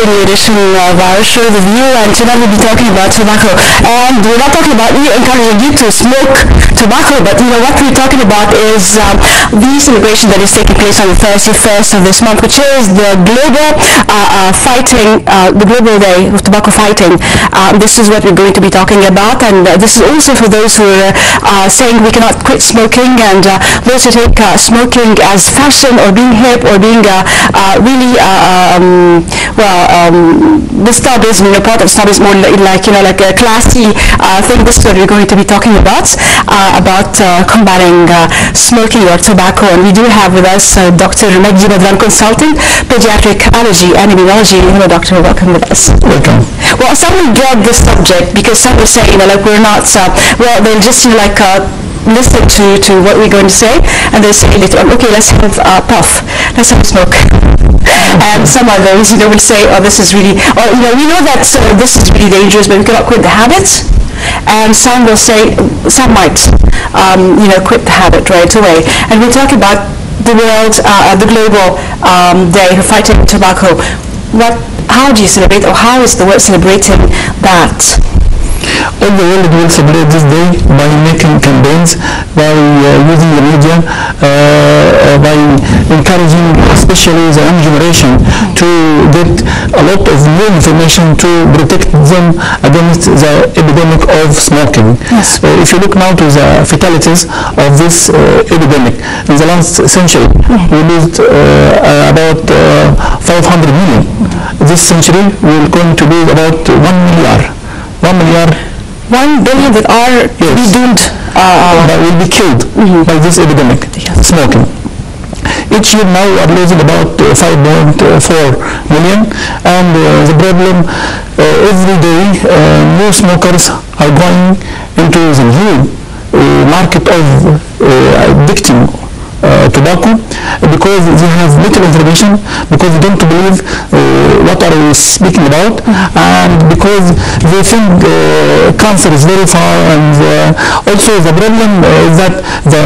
radio edition of our show, The View, and tonight we'll be talking about tobacco. And we're not talking about encouraging you to smoke tobacco, but what we're talking about is the celebration that is taking place on the 31st of this month, which is the global the Global Day of Tobacco Fighting. This is what we're going to be talking about, and this is also for those who are saying we cannot quit smoking, and those who take smoking as fashion or being hip or being really the snobism, part of snobism, more like a classy thing. This is what we're going to be talking about combating smoking or tobacco. And we do have with us Dr. Magdy Badran, consultant, pediatric allergy and immunology. Hello, doctor. Welcome with us. Welcome. Well, some will drop this subject because some will say, we're not. They'll just listen to what we're going to say, and they'll say later on, okay, let's have a puff, let's have a smoke. And some others, will say, oh, this is really, or we know that this is really dangerous, but we cannot quit the habit. And some will say, some might, quit the habit right away. And we'll talk about the global day for fighting tobacco. How do you celebrate, or how is the world celebrating that? All the world will celebrate this day by making campaigns, by using the media, by encouraging especially the young generation to get a lot of new information to protect them against the epidemic of smoking. Yes. If you look now to the fatalities of this epidemic, in the last century we lost about 500 million. This century we're going to lose about 1 milliard. 1 billion that are be doomed. That will be killed by this epidemic, smoking. Each year now we are losing about 5.4 million, and the problem every day new smokers are going into the new market of addicting tobacco, because they have little information, because they don't believe what are we speaking about, and because they think cancer is very far, and also the problem is that the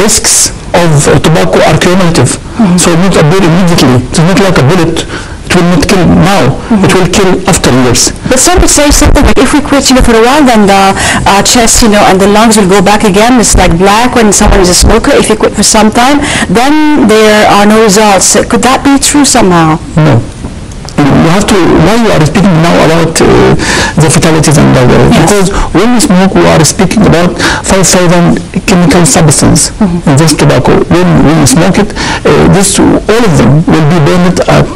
risks of tobacco are cumulative, so it will not appear immediately. It's not like a bullet. It will not kill now, it will kill after years. But some would say something like, if we quit for a while, then the chest and the lungs will go back again. It's like black when someone is a smoker. If you quit for some time, then there are no results. Could that be true somehow? No. You have to, why you are speaking now about the fatalities and the because when we smoke we are speaking about 5,000 chemical substances in this tobacco. When we smoke it, all of them will be burned at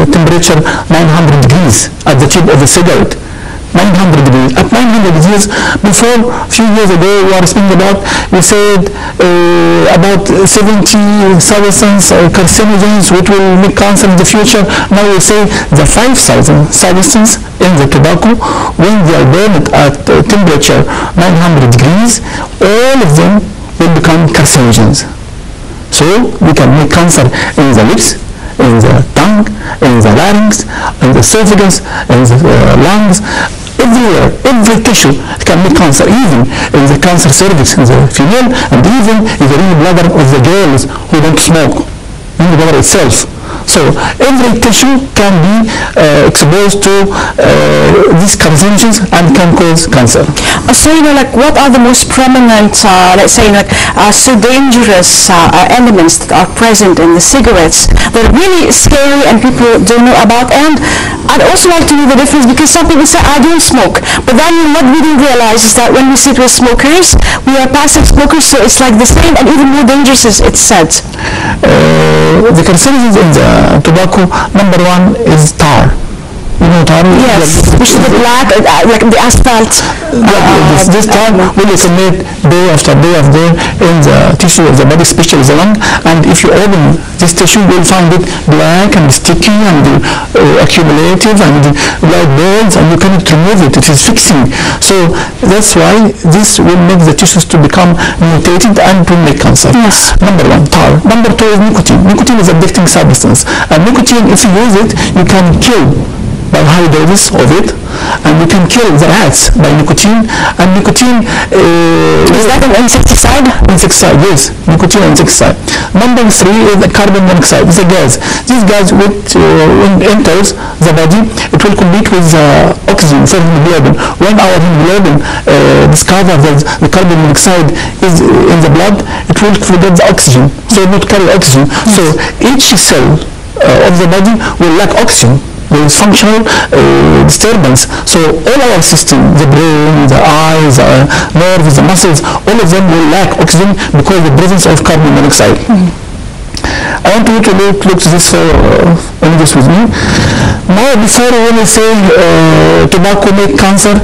temperature 900 degrees at the tip of the cigarette. 900 degrees. At 900 degrees, before a few years ago, we said about 70 substances carcinogens which will make cancer in the future. Now we say the 5,000 substances in the tobacco, when they are burned at temperature 900 degrees, all of them will become carcinogens. So we can make cancer in the lips, in the tongue, in the larynx, in the esophagus, in the lungs. Everywhere, every tissue can make cancer, even in the cancer cervix in the female, and even in the ring bladder of the girls who don't smoke, in the bladder itself. So every tissue can be exposed to these carcinogens and can cause cancer. So what are the most prominent, let's say, so dangerous elements that are present in the cigarettes that are really scary and people don't know about? And I'd also like to know the difference, because some people say, I don't smoke, but then what we didn't realize is that when we sit with smokers, we are passive smokers, so it's like the same and even more dangerous, as it's said. The carcinogens in the tobacco, number one is tar. You know tar? Yes, which is the black, like the asphalt. This tar will accumulate day after day in the tissue of the body, especially the lung, and if you open this tissue, you will find it black and sticky and accumulative and like balls, and you cannot remove it. It is fixing. So that's why this will make the tissues to become mutated and to make cancer. Yes. Number one, tar. Number two is nicotine. Nicotine is addicting substance, and nicotine, if you use it, you can kill by high doses of it, and we can kill the rats by nicotine. And nicotine is that an insecticide? Insecticide, yes, nicotine insecticide. Number 3 is the carbon monoxide. It's a gas. This gas, when enters the body, it will compete with oxygen for hemoglobin. When our hemoglobin discovers that the carbon monoxide is in the blood, it will forget the oxygen, so it will carry oxygen. So each cell of the body will lack oxygen. There is functional disturbance. So all our system, the brain, the eyes, the nerves, the muscles, all of them will lack oxygen because of the presence of carbon monoxide. I want you to look to this images with me. Now, before when we say tobacco make cancer,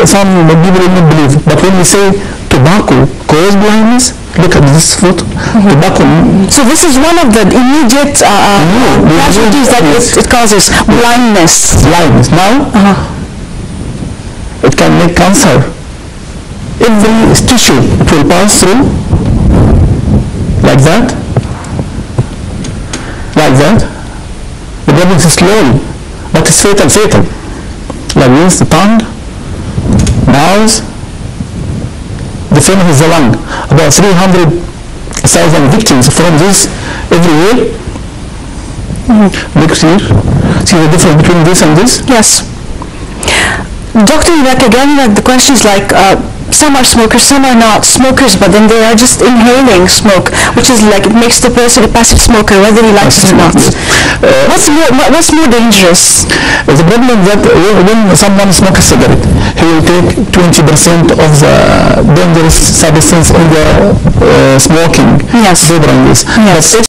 some people will not believe. But when we say tobacco cause blindness, look at this photo. Tobacco. So this is one of the immediate casualties that it causes, blindness. Blindness. Now, it can make cancer. Every tissue it will pass through like that. Like that. The blood is slowly, but it's fatal. Like this, the tongue, mouth. The famous is the lung. About 300,000 victims from this every year. Look here. See the difference between this and this? Yes. Dr. Ivek, again, the question is like, some are smokers, some are not smokers, but then they are just inhaling smoke, which is like, it makes the person a passive smoker, whether he likes it or not. What's more dangerous? The problem is that when someone smokes a cigarette, he will take 20% of the dangerous substance in the smoking. Yes. Yes. Yes.